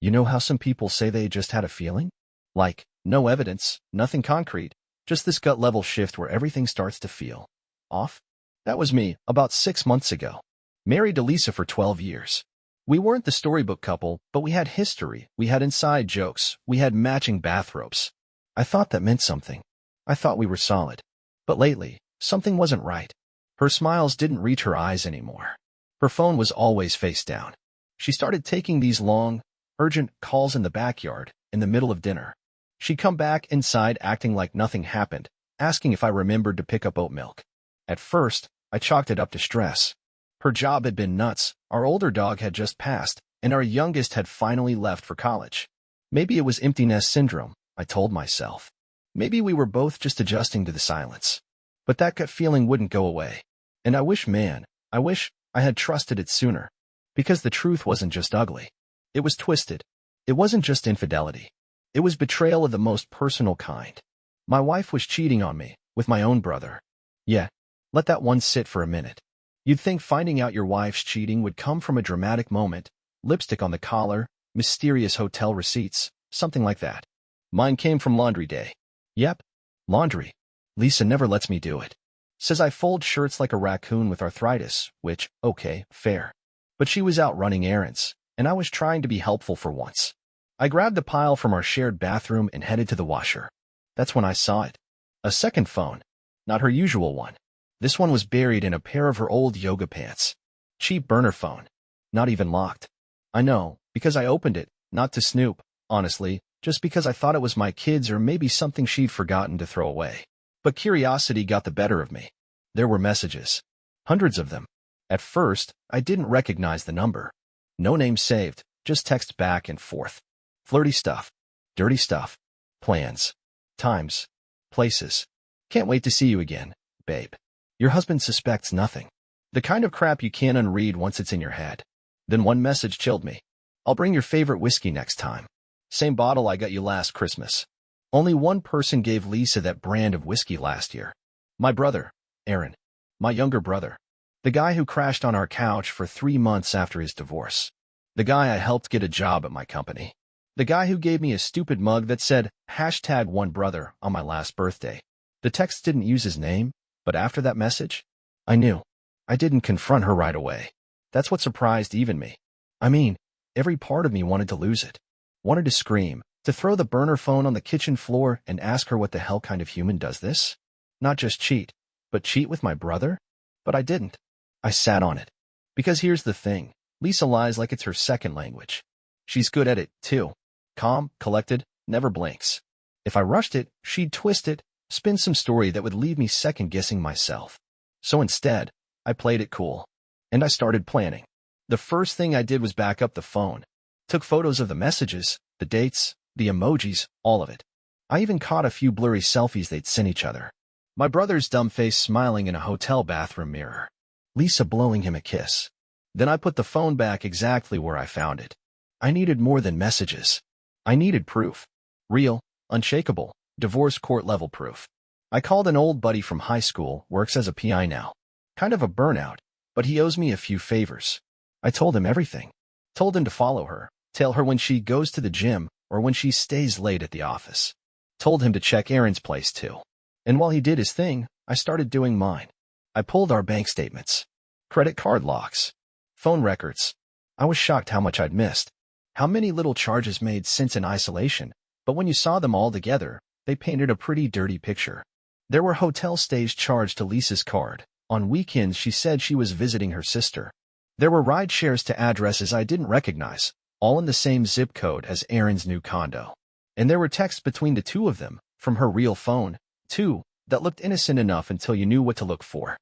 You know how some people say they just had a feeling? Like, no evidence, nothing concrete, just this gut-level shift where everything starts to feel off? That was me, about 6 months ago. Married to Lisa for 12 years. We weren't the storybook couple, but we had history, we had inside jokes, we had matching bathrobes. I thought that meant something. I thought we were solid. But lately, something wasn't right. Her smiles didn't reach her eyes anymore. Her phone was always face down. She started taking these long, urgent calls in the backyard, in the middle of dinner. She'd come back inside acting like nothing happened, asking if I remembered to pick up oat milk. At first, I chalked it up to stress. Her job had been nuts, our older dog had just passed, and our youngest had finally left for college. Maybe it was empty nest syndrome, I told myself. Maybe we were both just adjusting to the silence. But that gut feeling wouldn't go away. And I wish I had trusted it sooner. Because the truth wasn't just ugly. It was twisted. It wasn't just infidelity. It was betrayal of the most personal kind. My wife was cheating on me, with my own brother. Yeah, let that one sit for a minute. You'd think finding out your wife's cheating would come from a dramatic moment, lipstick on the collar, mysterious hotel receipts, something like that. Mine came from laundry day. Yep, laundry. Lisa never lets me do it. Says I fold shirts like a raccoon with arthritis, which, okay, fair. But she was out running errands, and I was trying to be helpful for once. I grabbed a pile from our shared bathroom and headed to the washer. That's when I saw it. A second phone. Not her usual one. This one was buried in a pair of her old yoga pants. Cheap burner phone. Not even locked. I know, because I opened it, not to snoop, honestly, just because I thought it was my kid's or maybe something she'd forgotten to throw away. But curiosity got the better of me. There were messages. Hundreds of them. At first, I didn't recognize the number. No name saved, just text back and forth. Flirty stuff. Dirty stuff. Plans. Times. Places. Can't wait to see you again, babe. Your husband suspects nothing. The kind of crap you can't unread once it's in your head. Then one message chilled me. I'll bring your favorite whiskey next time. Same bottle I got you last Christmas. Only one person gave Lisa that brand of whiskey last year. My brother, Aaron. My younger brother. The guy who crashed on our couch for 3 months after his divorce. The guy I helped get a job at my company. The guy who gave me a stupid mug that said #OneBrother on my last birthday. The text didn't use his name, but after that message, I knew. I didn't confront her right away. That's what surprised even me. I mean, every part of me wanted to lose it. Wanted to scream, to throw the burner phone on the kitchen floor and ask her what the hell kind of human does this? Not just cheat, but cheat with my brother? But I didn't. I sat on it. Because here's the thing, Lisa lies like it's her second language. She's good at it, too. Calm, collected, never blinks. If I rushed it, she'd twist it, spin some story that would leave me second-guessing myself. So instead, I played it cool. And I started planning. The first thing I did was back up the phone. Took photos of the messages, the dates, the emojis, all of it. I even caught a few blurry selfies they'd sent each other. My brother's dumb face smiling in a hotel bathroom mirror. Lisa blowing him a kiss. Then I put the phone back exactly where I found it. I needed more than messages. I needed proof. Real, unshakable, divorce court-level proof. I called an old buddy from high school, works as a PI now. Kind of a burnout, but he owes me a few favors. I told him everything. Told him to follow her, tell her when she goes to the gym or when she stays late at the office. Told him to check Aaron's place too. And while he did his thing, I started doing mine. I pulled our bank statements, credit card logs, phone records. I was shocked how much I'd missed. How many little charges made sense in isolation, but when you saw them all together, they painted a pretty dirty picture. There were hotel stays charged to Lisa's card. On weekends she said she was visiting her sister. There were ride shares to addresses I didn't recognize, all in the same zip code as Aaron's new condo. And there were texts between the two of them, from her real phone, too, that looked innocent enough until you knew what to look for.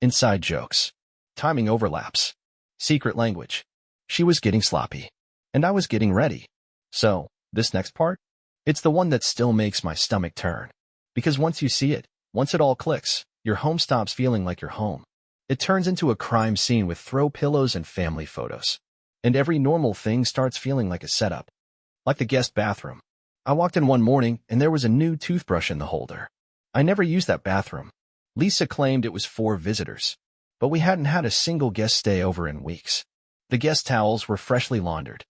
Inside jokes. Timing overlaps. Secret language. She was getting sloppy. And I was getting ready. So, this next part? It's the one that still makes my stomach turn. Because once you see it, once it all clicks, your home stops feeling like your home. It turns into a crime scene with throw pillows and family photos. And every normal thing starts feeling like a setup. Like the guest bathroom. I walked in one morning and there was a new toothbrush in the holder. I never used that bathroom. Lisa claimed it was for visitors. But we hadn't had a single guest stay over in weeks. The guest towels were freshly laundered.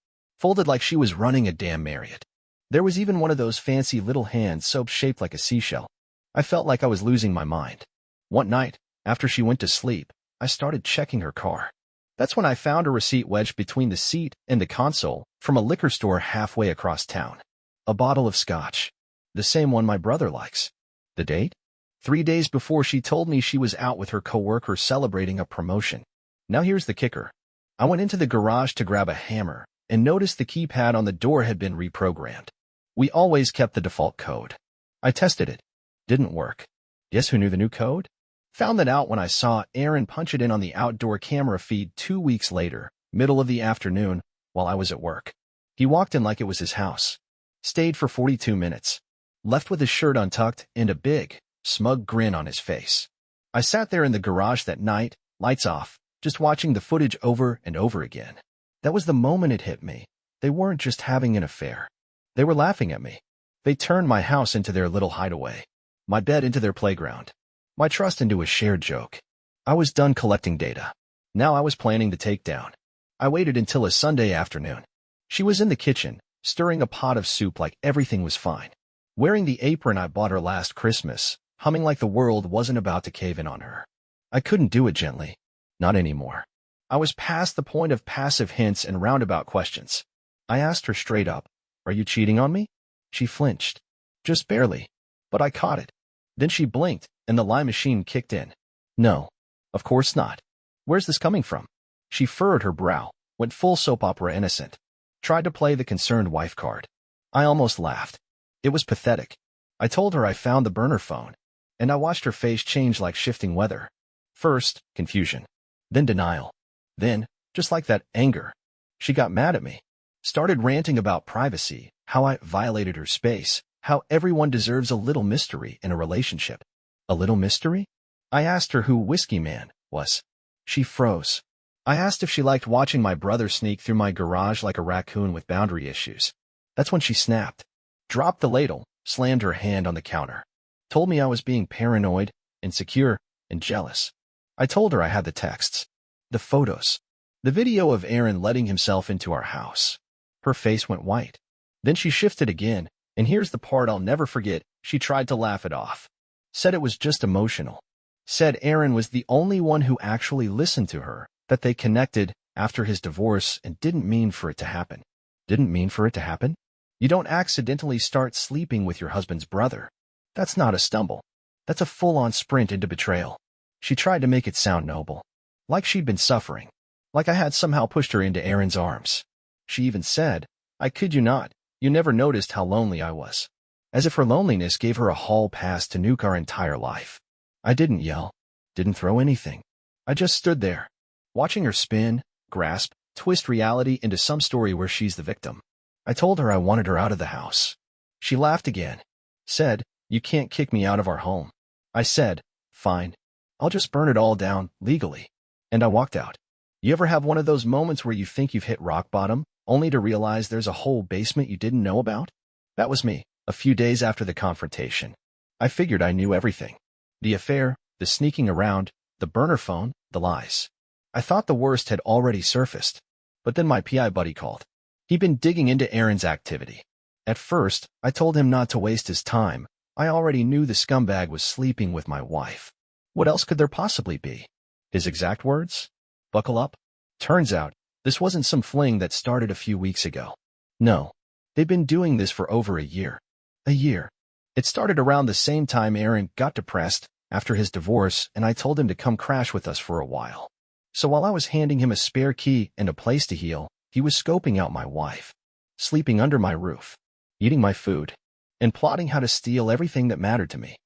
folded like she was running a damn Marriott. There was even one of those fancy little hand soaps shaped like a seashell. I felt like I was losing my mind. One night, after she went to sleep, I started checking her car. That's when I found a receipt wedged between the seat and the console from a liquor store halfway across town. A bottle of scotch. The same one my brother likes. The date? 3 days before she told me she was out with her coworker celebrating a promotion. Now here's the kicker. I went into the garage to grab a hammer and noticed the keypad on the door had been reprogrammed. We always kept the default code. I tested it. Didn't work. Guess who knew the new code? Found that out when I saw Aaron punch it in on the outdoor camera feed 2 weeks later, middle of the afternoon, while I was at work. He walked in like it was his house. Stayed for 42 minutes. Left with his shirt untucked and a big, smug grin on his face. I sat there in the garage that night, lights off, just watching the footage over and over again. That was the moment it hit me. They weren't just having an affair. They were laughing at me. They turned my house into their little hideaway. My bed into their playground. My trust into a shared joke. I was done collecting data. Now I was planning to take down. I waited until a Sunday afternoon. She was in the kitchen, stirring a pot of soup like everything was fine. Wearing the apron I bought her last Christmas, humming like the world wasn't about to cave in on her. I couldn't do it gently. Not anymore. I was past the point of passive hints and roundabout questions. I asked her straight up, "Are you cheating on me?" She flinched. Just barely. But I caught it. Then she blinked, and the lie machine kicked in. No. Of course not. Where's this coming from? She furrowed her brow, went full soap opera innocent. Tried to play the concerned wife card. I almost laughed. It was pathetic. I told her I found the burner phone, and I watched her face change like shifting weather. First, confusion. Then denial. Then, just like that, anger. She got mad at me. Started ranting about privacy, how I violated her space, how everyone deserves a little mystery in a relationship. A little mystery? I asked her who Whiskey Man was. She froze. I asked if she liked watching my brother sneak through my garage like a raccoon with boundary issues. That's when she snapped. Dropped the ladle, slammed her hand on the counter. Told me I was being paranoid, insecure, and jealous. I told her I had the texts. The photos. The video of Aaron letting himself into our house. Her face went white. Then she shifted again, and here's the part I'll never forget. She tried to laugh it off. Said it was just emotional. Said Aaron was the only one who actually listened to her, that they connected after his divorce and didn't mean for it to happen. Didn't mean for it to happen? You don't accidentally start sleeping with your husband's brother. That's not a stumble. That's a full-on sprint into betrayal. She tried to make it sound noble. Like she'd been suffering. Like I had somehow pushed her into Aaron's arms. She even said, "I kid you not, you never noticed how lonely I was." As if her loneliness gave her a hall pass to nuke our entire life. I didn't yell. Didn't throw anything. I just stood there, watching her spin, grasp, twist reality into some story where she's the victim. I told her I wanted her out of the house. She laughed again. Said, "You can't kick me out of our home." I said, "Fine. I'll just burn it all down, legally." And I walked out. You ever have one of those moments where you think you've hit rock bottom, only to realize there's a whole basement you didn't know about? That was me, a few days after the confrontation. I figured I knew everything. The affair, the sneaking around, the burner phone, the lies. I thought the worst had already surfaced. But then my PI buddy called. He'd been digging into Aaron's activity. At first, I told him not to waste his time. I already knew the scumbag was sleeping with my wife. What else could there possibly be? His exact words? Buckle up. Turns out, this wasn't some fling that started a few weeks ago. No, they'd been doing this for over a year. A year. It started around the same time Aaron got depressed after his divorce, and I told him to come crash with us for a while. So while I was handing him a spare key and a place to heal, he was scoping out my wife, sleeping under my roof, eating my food, and plotting how to steal everything that mattered to me.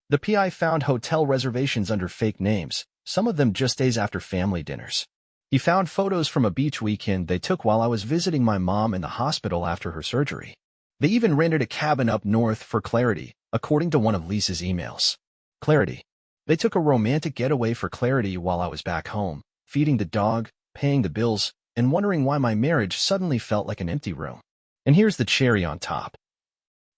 The PI found hotel reservations under fake names, some of them just days after family dinners. He found photos from a beach weekend they took while I was visiting my mom in the hospital after her surgery. They even rented a cabin up north for Clarity, according to one of Lisa's emails. Clarity. They took a romantic getaway for Clarity while I was back home, feeding the dog, paying the bills, and wondering why my marriage suddenly felt like an empty room. And here's the cherry on top.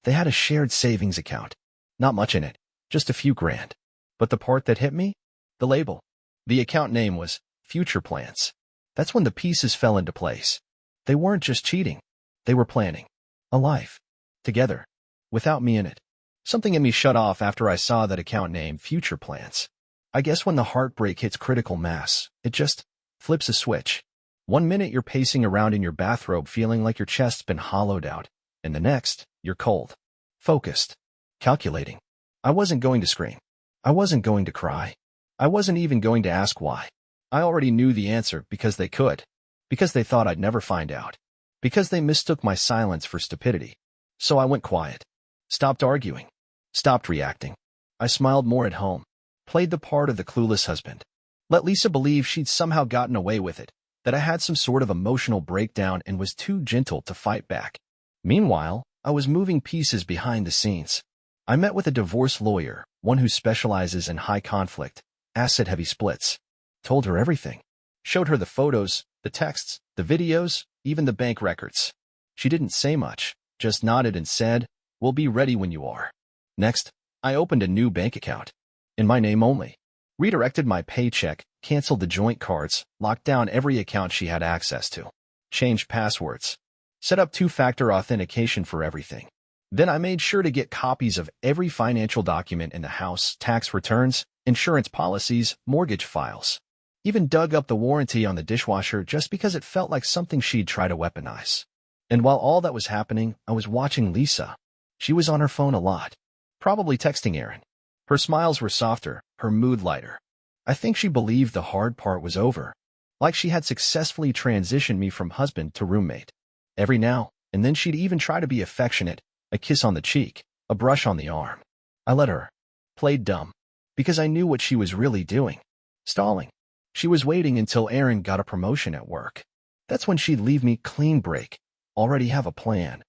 They had a shared savings account. Not much in it, just a few grand. But the part that hit me? The label. The account name was Future Plans. That's when the pieces fell into place. They weren't just cheating. They were planning a life together without me in it. Something in me shut off after I saw that account name, Future Plans. I guess when the heartbreak hits critical mass, it just flips a switch. One minute you're pacing around in your bathrobe feeling like your chest's been hollowed out, and the next, you're cold, focused, calculating. I wasn't going to scream. I wasn't going to cry. I wasn't even going to ask why. I already knew the answer because they could. Because they thought I'd never find out. Because they mistook my silence for stupidity. So I went quiet. Stopped arguing. Stopped reacting. I smiled more at home. Played the part of the clueless husband. Let Lisa believe she'd somehow gotten away with it, that I had some sort of emotional breakdown and was too gentle to fight back. Meanwhile, I was moving pieces behind the scenes. I met with a divorce lawyer, one who specializes in high conflict, asset-heavy splits. Told her everything. Showed her the photos, the texts, the videos, even the bank records. She didn't say much, just nodded and said, "We'll be ready when you are." Next, I opened a new bank account. In my name only. Redirected my paycheck, canceled the joint cards, locked down every account she had access to. Changed passwords. Set up two-factor authentication for everything. Then I made sure to get copies of every financial document in the house, tax returns, insurance policies, mortgage files. Even dug up the warranty on the dishwasher just because it felt like something she'd try to weaponize. And while all that was happening, I was watching Lisa. She was on her phone a lot. Probably texting Aaron. Her smiles were softer, her mood lighter. I think she believed the hard part was over. Like she had successfully transitioned me from husband to roommate. Every now and then she'd even try to be affectionate, a kiss on the cheek, a brush on the arm. I let her. Played dumb. Because I knew what she was really doing. Stalling. She was waiting until Aaron got a promotion at work. That's when she'd leave me clean break. Already have a plan.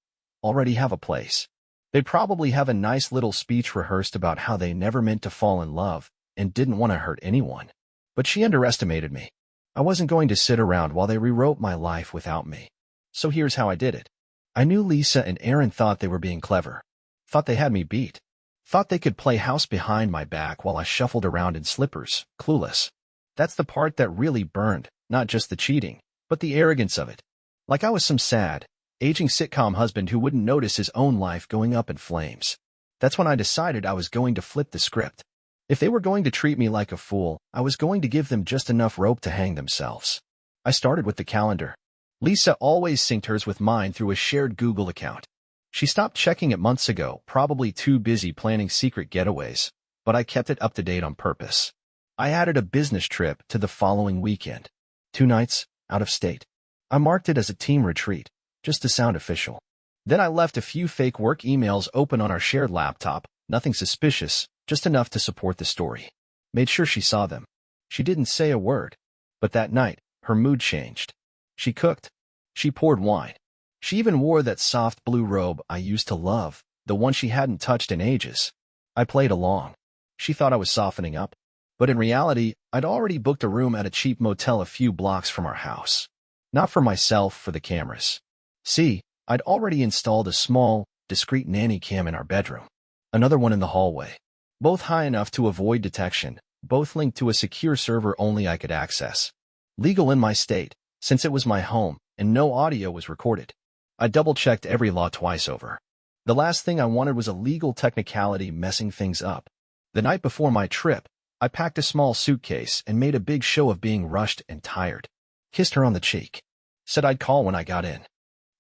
Already have a place. They'd probably have a nice little speech rehearsed about how they never meant to fall in love and didn't want to hurt anyone. But she underestimated me. I wasn't going to sit around while they rewrote my life without me. So here's how I did it. I knew Lisa and Aaron thought they were being clever. Thought they had me beat. Thought they could play house behind my back while I shuffled around in slippers, clueless. That's the part that really burned, not just the cheating, but the arrogance of it. Like I was some sad, aging sitcom husband who wouldn't notice his own life going up in flames. That's when I decided I was going to flip the script. If they were going to treat me like a fool, I was going to give them just enough rope to hang themselves. I started with the calendar. Lisa always synced hers with mine through a shared Google account. She stopped checking it months ago, probably too busy planning secret getaways, but I kept it up to date on purpose. I added a business trip to the following weekend. 2 nights, out of state. I marked it as a team retreat, just to sound official. Then I left a few fake work emails open on our shared laptop, nothing suspicious, just enough to support the story. Made sure she saw them. She didn't say a word. But that night, her mood changed. She cooked. She poured wine. She even wore that soft blue robe I used to love, the one she hadn't touched in ages. I played along. She thought I was softening up. But in reality, I'd already booked a room at a cheap motel a few blocks from our house. Not for myself, for the cameras. See, I'd already installed a small, discreet nanny cam in our bedroom. Another one in the hallway. Both high enough to avoid detection, both linked to a secure server only I could access. Legal in my state, since it was my home, and no audio was recorded. I double-checked every law twice over. The last thing I wanted was a legal technicality messing things up. The night before my trip, I packed a small suitcase and made a big show of being rushed and tired. Kissed her on the cheek. Said I'd call when I got in.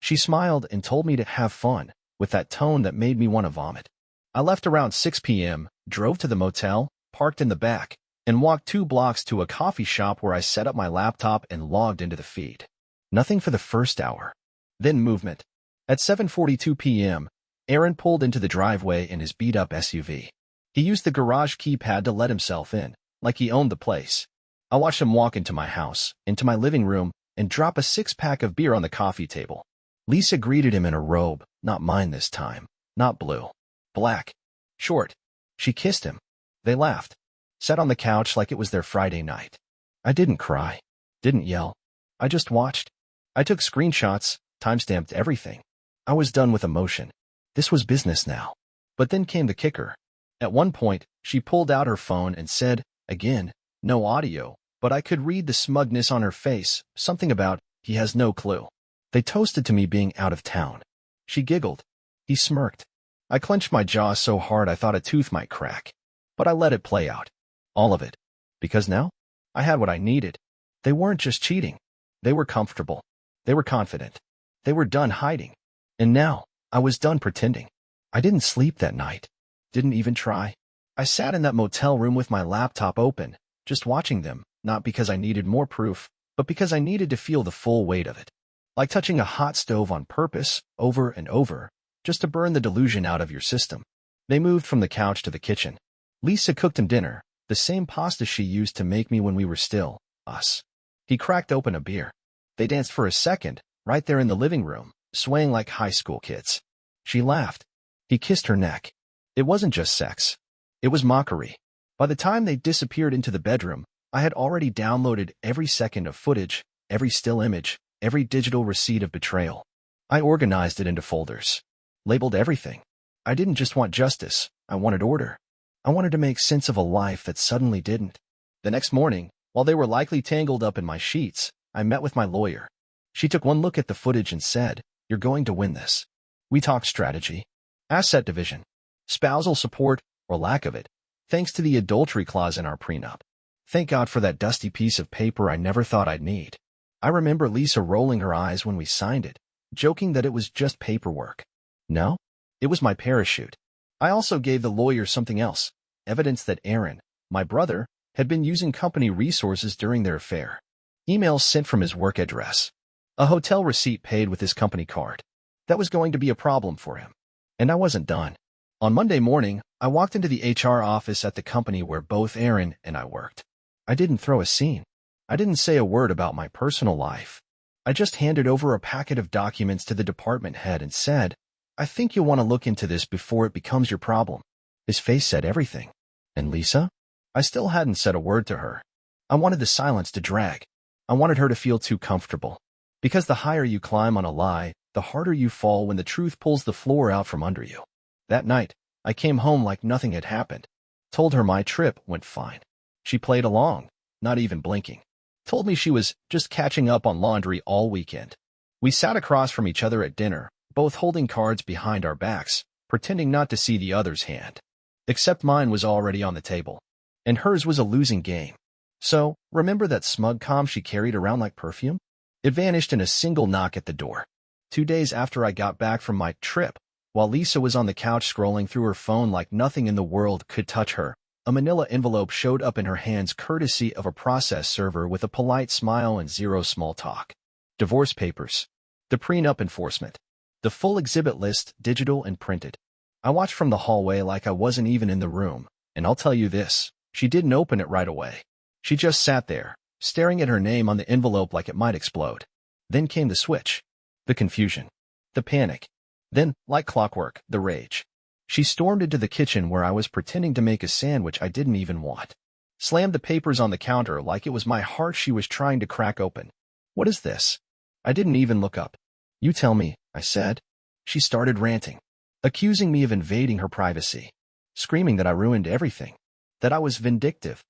She smiled and told me to have fun, with that tone that made me want to vomit. I left around 6 p.m., drove to the motel, parked in the back, and walked 2 blocks to a coffee shop where I set up my laptop and logged into the feed. Nothing for the first hour. Then movement. At 7:42 p.m., Aaron pulled into the driveway in his beat-up SUV. He used the garage keypad to let himself in, like he owned the place. I watched him walk into my house, into my living room, and drop a 6-pack of beer on the coffee table. Lisa greeted him in a robe, not mine this time, not blue. Black. Short. She kissed him. They laughed. Sat on the couch like it was their Friday night. I didn't cry. Didn't yell. I just watched. I took screenshots, timestamped everything. I was done with emotion. This was business now. But then came the kicker. At one point, she pulled out her phone and said, again, no audio, but I could read the smugness on her face, something about, he has no clue. They toasted to me being out of town. She giggled. He smirked. I clenched my jaw so hard I thought a tooth might crack. But I let it play out. All of it. Because now, I had what I needed. They weren't just cheating. They were comfortable. They were confident. They were done hiding. And now, I was done pretending. I didn't sleep that night. Didn't even try. I sat in that motel room with my laptop open, just watching them, not because I needed more proof, but because I needed to feel the full weight of it. Like touching a hot stove on purpose, over and over, just to burn the delusion out of your system. They moved from the couch to the kitchen. Lisa cooked him dinner, the same pasta she used to make me when we were still us. He cracked open a beer. They danced for a second, right there in the living room, swaying like high school kids. She laughed. He kissed her neck. It wasn't just sex. It was mockery. By the time they disappeared into the bedroom, I had already downloaded every second of footage, every still image, every digital receipt of betrayal. I organized it into folders. Labeled everything. I didn't just want justice. I wanted order. I wanted to make sense of a life that suddenly didn't. The next morning, while they were likely tangled up in my sheets, I met with my lawyer. She took one look at the footage and said, "You're going to win this." We talked strategy, asset division, spousal support, or lack of it, thanks to the adultery clause in our prenup. Thank God for that dusty piece of paper I never thought I'd need. I remember Lisa rolling her eyes when we signed it, joking that it was just paperwork. No, it was my parachute. I also gave the lawyer something else, evidence that Aaron, my brother, had been using company resources during their affair. Emails sent from his work address. A hotel receipt paid with his company card. That was going to be a problem for him. And I wasn't done. On Monday morning, I walked into the HR office at the company where both Aaron and I worked. I didn't throw a scene. I didn't say a word about my personal life. I just handed over a packet of documents to the department head and said, "I think you'll want to look into this before it becomes your problem." His face said everything. And Lisa? I still hadn't said a word to her. I wanted the silence to drag. I wanted her to feel too comfortable. Because the higher you climb on a lie, the harder you fall when the truth pulls the floor out from under you. That night, I came home like nothing had happened. Told her my trip went fine. She played along, not even blinking. Told me she was just catching up on laundry all weekend. We sat across from each other at dinner, both holding cards behind our backs, pretending not to see the other's hand. Except mine was already on the table. And hers was a losing game. So, remember that smug calm she carried around like perfume? It vanished in a single knock at the door. 2 days after I got back from my trip, while Lisa was on the couch scrolling through her phone like nothing in the world could touch her, a manila envelope showed up in her hands courtesy of a process server with a polite smile and zero small talk. Divorce papers. The prenup enforcement. The full exhibit list, digital and printed. I watched from the hallway like I wasn't even in the room, and I'll tell you this, she didn't open it right away. She just sat there, staring at her name on the envelope like it might explode. Then came the switch. The confusion. The panic. Then, like clockwork, the rage. She stormed into the kitchen where I was pretending to make a sandwich I didn't even want. Slammed the papers on the counter like it was my heart she was trying to crack open. "What is this?" I didn't even look up. "You tell me," I said. She started ranting, accusing me of invading her privacy, screaming that I ruined everything, that I was vindictive,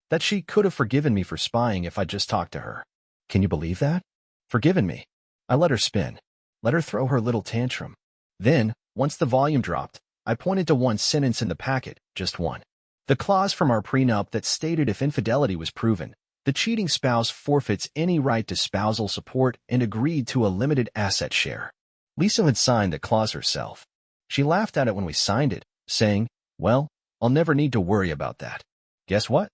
that she could have forgiven me for spying if I just talked to her. Can you believe that? Forgiven me. I let her spin, let her throw her little tantrum. Then, once the volume dropped, I pointed to one sentence in the packet, just one. The clause from our prenup that stated if infidelity was proven, the cheating spouse forfeits any right to spousal support and agreed to a limited asset share. Lisa had signed the clause herself. She laughed at it when we signed it, saying, "Well, I'll never need to worry about that." Guess what?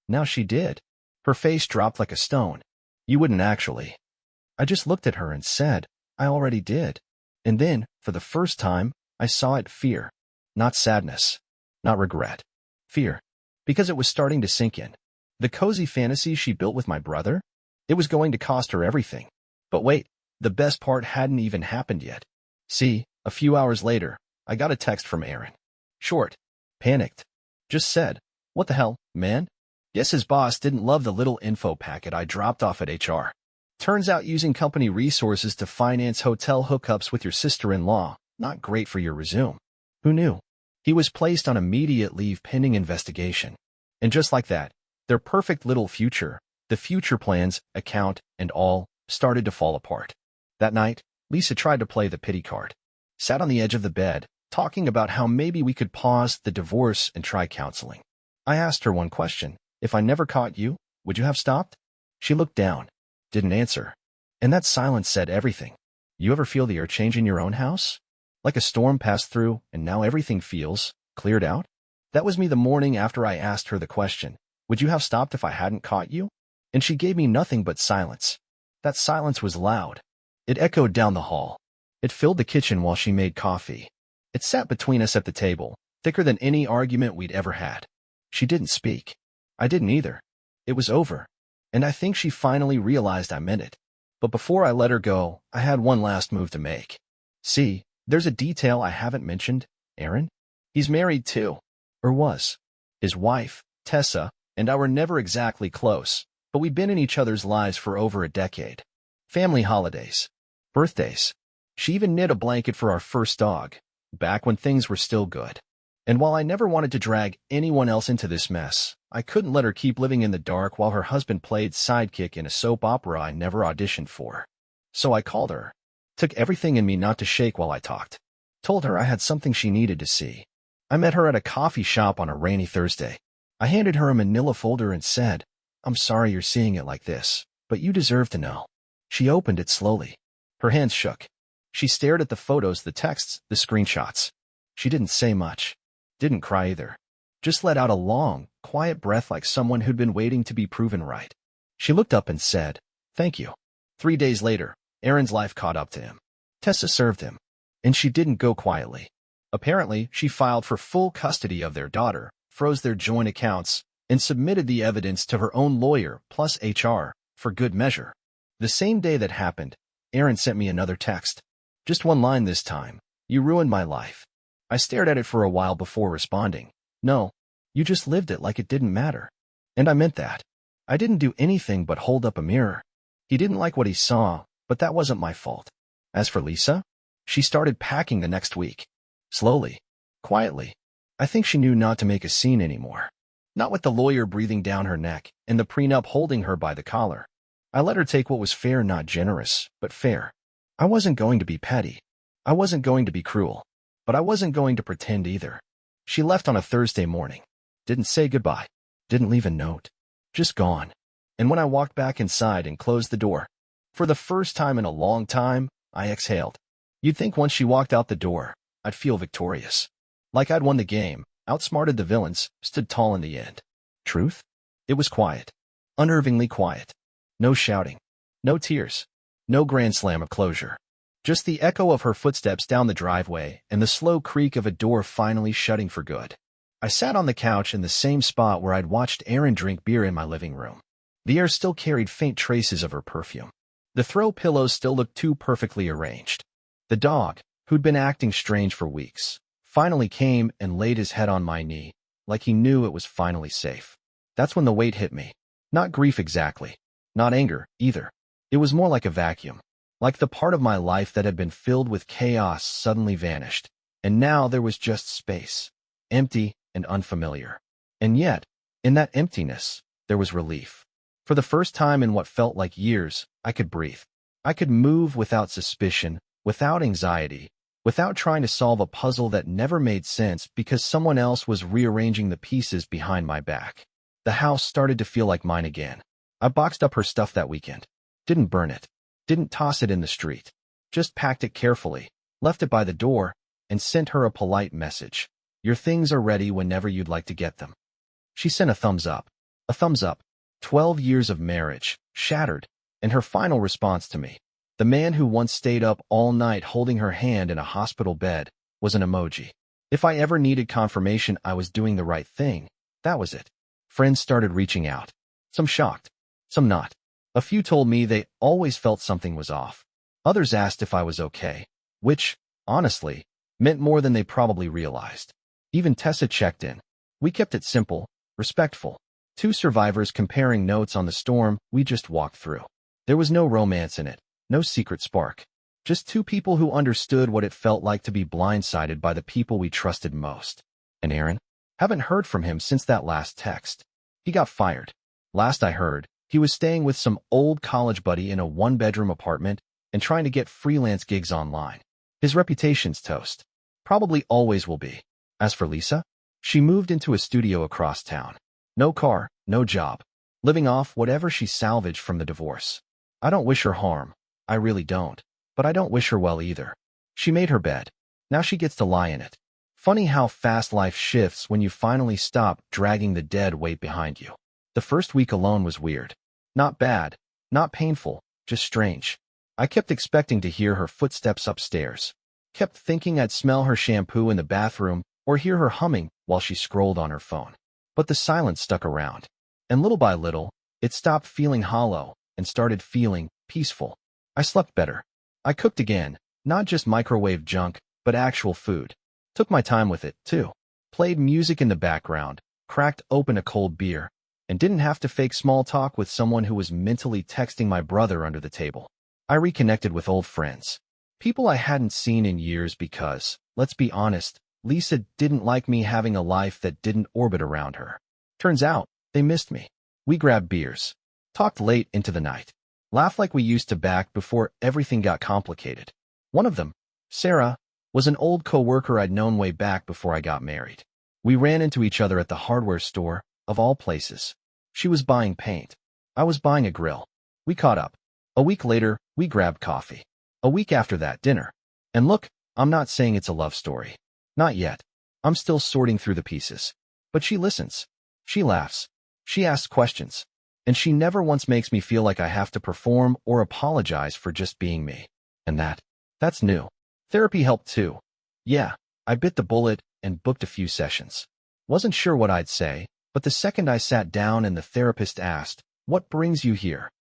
Now she did. Her face dropped like a stone. "You wouldn't actually." I just looked at her and said, "I already did." And then, for the first time, I saw it fear. Not sadness. Not regret. Fear. Because it was starting to sink in. The cozy fantasy she built with my brother? It was going to cost her everything. But wait, the best part hadn't even happened yet. See, a few hours later, I got a text from Aaron. Short. Panicked. Just said, "What the hell, man?" Guess his boss didn't love the little info packet I dropped off at HR. Turns out using company resources to finance hotel hookups with your sister-in-law, not great for your resume. Who knew? He was placed on immediate leave pending investigation. And just like that, their perfect little future, the future plans, account, and all, started to fall apart. That night, Lisa tried to play the pity card. Sat on the edge of the bed, talking about how maybe we could pause the divorce and try counseling. I asked her one question. If I never caught you, would you have stopped? She looked down, didn't answer. And that silence said everything. You ever feel the air change in your own house? Like a storm passed through and now everything feels cleared out? That was me the morning after I asked her the question. Would you have stopped if I hadn't caught you? And she gave me nothing but silence. That silence was loud. It echoed down the hall. It filled the kitchen while she made coffee. It sat between us at the table, thicker than any argument we'd ever had. She didn't speak. I didn't either. It was over. And I think she finally realized I meant it. But before I let her go, I had one last move to make. See, there's a detail I haven't mentioned, Aaron. He's married too. Or was. His wife, Tessa, and I were never exactly close, but we'd been in each other's lives for over a decade. Family holidays. Birthdays. She even knit a blanket for our first dog, back when things were still good. And while I never wanted to drag anyone else into this mess, I couldn't let her keep living in the dark while her husband played sidekick in a soap opera I never auditioned for. So I called her. Took everything in me not to shake while I talked. Told her I had something she needed to see. I met her at a coffee shop on a rainy Thursday. I handed her a manila folder and said, I'm sorry you're seeing it like this, but you deserve to know. She opened it slowly. Her hands shook. She stared at the photos, the texts, the screenshots. She didn't say much. Didn't cry either. Just let out a long, quiet breath like someone who'd been waiting to be proven right. She looked up and said, Thank you. 3 days later, Aaron's life caught up to him. Tessa served him. And she didn't go quietly. Apparently, she filed for full custody of their daughter, froze their joint accounts, and submitted the evidence to her own lawyer plus HR for good measure. The same day that happened, Aaron sent me another text. Just one line this time. You ruined my life. I stared at it for a while before responding. No, you just lived it like it didn't matter. And I meant that. I didn't do anything but hold up a mirror. He didn't like what he saw, but that wasn't my fault. As for Lisa, she started packing the next week. Slowly. Quietly. I think she knew not to make a scene anymore. Not with the lawyer breathing down her neck and the prenup holding her by the collar. I let her take what was fair, not generous, but fair. I wasn't going to be petty. I wasn't going to be cruel. But I wasn't going to pretend either. She left on a Thursday morning. Didn't say goodbye. Didn't leave a note. Just gone. And when I walked back inside and closed the door, for the first time in a long time, I exhaled. You'd think once she walked out the door, I'd feel victorious. Like I'd won the game, outsmarted the villains, stood tall in the end. Truth? It was quiet. Unnervingly quiet. No shouting. No tears. No grand slam of closure. Just the echo of her footsteps down the driveway and the slow creak of a door finally shutting for good. I sat on the couch in the same spot where I'd watched Aaron drink beer in my living room. The air still carried faint traces of her perfume. The throw pillows still looked too perfectly arranged. The dog, who'd been acting strange for weeks, finally came and laid his head on my knee, like he knew it was finally safe. That's when the weight hit me. Not grief exactly. Not anger, either. It was more like a vacuum. Like the part of my life that had been filled with chaos suddenly vanished. And now there was just space. Empty and unfamiliar. And yet, in that emptiness, there was relief. For the first time in what felt like years, I could breathe. I could move without suspicion, without anxiety, without trying to solve a puzzle that never made sense because someone else was rearranging the pieces behind my back. The house started to feel like mine again. I boxed up her stuff that weekend. Didn't burn it. Didn't toss it in the street. Just packed it carefully, left it by the door, and sent her a polite message. Your things are ready whenever you'd like to get them. She sent a thumbs up. A thumbs up. 12 years of marriage, shattered, and her final response to me. The man who once stayed up all night holding her hand in a hospital bed was an emoji. If I ever needed confirmation I was doing the right thing, that was it. Friends started reaching out. Some shocked, some not. A few told me they always felt something was off. Others asked if I was okay, which, honestly, meant more than they probably realized. Even Tessa checked in. We kept it simple, respectful. Two survivors comparing notes on the storm we just walked through. There was no romance in it, no secret spark. Just two people who understood what it felt like to be blindsided by the people we trusted most. And Aaron? Haven't heard from him since that last text. He got fired. Last I heard, he was staying with some old college buddy in a one-bedroom apartment, and trying to get freelance gigs online. His reputation's toast. Probably always will be. As for Lisa, she moved into a studio across town. No car, no job. Living off whatever she salvaged from the divorce. I don't wish her harm. I really don't. But I don't wish her well either. She made her bed. Now she gets to lie in it. Funny how fast life shifts when you finally stop dragging the dead weight behind you. The first week alone was weird. Not bad, not painful, just strange. I kept expecting to hear her footsteps upstairs. Kept thinking I'd smell her shampoo in the bathroom or hear her humming while she scrolled on her phone. But the silence stuck around. And little by little, it stopped feeling hollow and started feeling peaceful. I slept better. I cooked again, not just microwave junk, but actual food. Took my time with it, too. Played music in the background, cracked open a cold beer, and didn't have to fake small talk with someone who was mentally texting my brother under the table. I reconnected with old friends. People I hadn't seen in years because, let's be honest, Lisa didn't like me having a life that didn't orbit around her. Turns out, they missed me. We grabbed beers. Talked late into the night. Laughed like we used to back before everything got complicated. One of them, Sarah, was an old co-worker I'd known way back before I got married. We ran into each other at the hardware store, of all places. She was buying paint. I was buying a grill. We caught up. A week later, we grabbed coffee. A week after that, dinner. And look, I'm not saying it's a love story. Not yet. I'm still sorting through the pieces. But she listens. She laughs. She asks questions. And she never once makes me feel like I have to perform or apologize for just being me. And that's new. Therapy helped too. Yeah, I bit the bullet and booked a few sessions. Wasn't sure what I'd say, but the second I sat down and the therapist asked, "What brings you here?"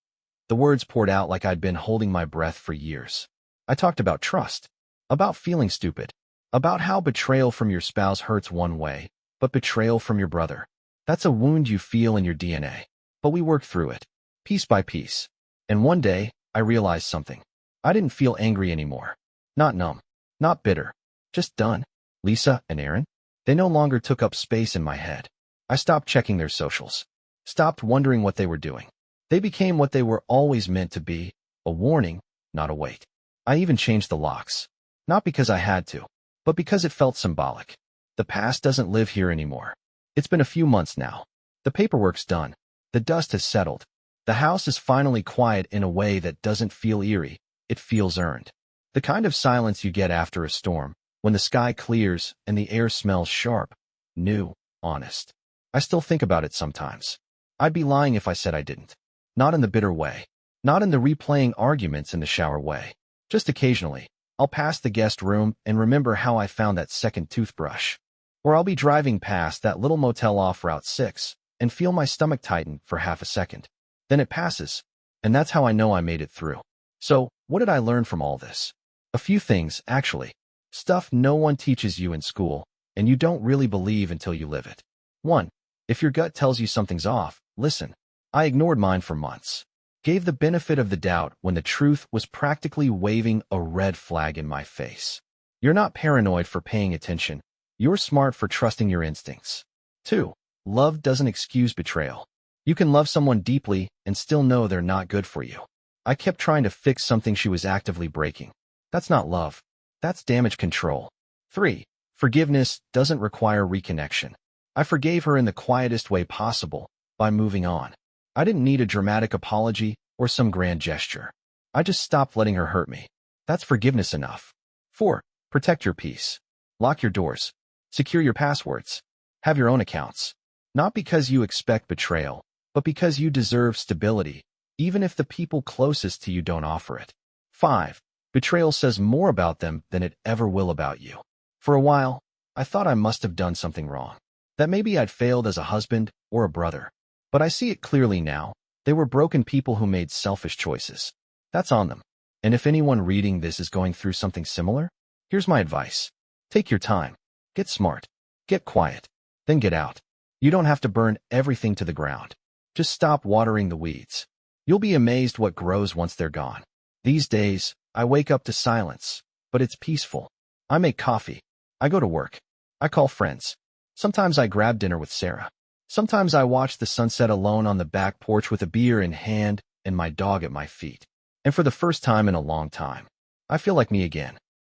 The words poured out like I'd been holding my breath for years. I talked about trust, about feeling stupid, about how betrayal from your spouse hurts one way, but betrayal from your brother, that's a wound you feel in your DNA. But we worked through it, piece by piece. And one day, I realized something. I didn't feel angry anymore. Not numb, not bitter, just done. Lisa and Aaron, they no longer took up space in my head. I stopped checking their socials, stopped wondering what they were doing. They became what they were always meant to be, a warning, not a weight. I even changed the locks. Not because I had to, but because it felt symbolic. The past doesn't live here anymore. It's been a few months now. The paperwork's done. The dust has settled. The house is finally quiet in a way that doesn't feel eerie. It feels earned. The kind of silence you get after a storm, when the sky clears and the air smells sharp, new, honest. I still think about it sometimes. I'd be lying if I said I didn't. Not in the bitter way. Not in the replaying arguments in the shower way. Just occasionally, I'll pass the guest room and remember how I found that second toothbrush. Or I'll be driving past that little motel off Route 6 and feel my stomach tighten for half a second. Then it passes, and that's how I know I made it through. So, what did I learn from all this? A few things, actually. Stuff no one teaches you in school, and you don't really believe until you live it. 1. If your gut tells you something's off, listen. I ignored mine for months. Gave the benefit of the doubt when the truth was practically waving a red flag in my face. You're not paranoid for paying attention. You're smart for trusting your instincts. 2. Love doesn't excuse betrayal. You can love someone deeply and still know they're not good for you. I kept trying to fix something she was actively breaking. That's not love. That's damage control. 3. Forgiveness doesn't require reconnection. I forgave her in the quietest way possible, by moving on. I didn't need a dramatic apology or some grand gesture. I just stopped letting her hurt me. That's forgiveness enough. 4. Protect your peace. Lock your doors. Secure your passwords. Have your own accounts. Not because you expect betrayal, but because you deserve stability, even if the people closest to you don't offer it. 5. Betrayal says more about them than it ever will about you. For a while, I thought I must have done something wrong. That maybe I'd failed as a husband or a brother. But I see it clearly now. They were broken people who made selfish choices. That's on them. And if anyone reading this is going through something similar, here's my advice. Take your time. Get smart. Get quiet. Then get out. You don't have to burn everything to the ground. Just stop watering the weeds. You'll be amazed what grows once they're gone. These days, I wake up to silence, but it's peaceful. I make coffee. I go to work. I call friends. Sometimes I grab dinner with Sarah. Sometimes I watch the sunset alone on the back porch with a beer in hand and my dog at my feet. And for the first time in a long time, I feel like me again.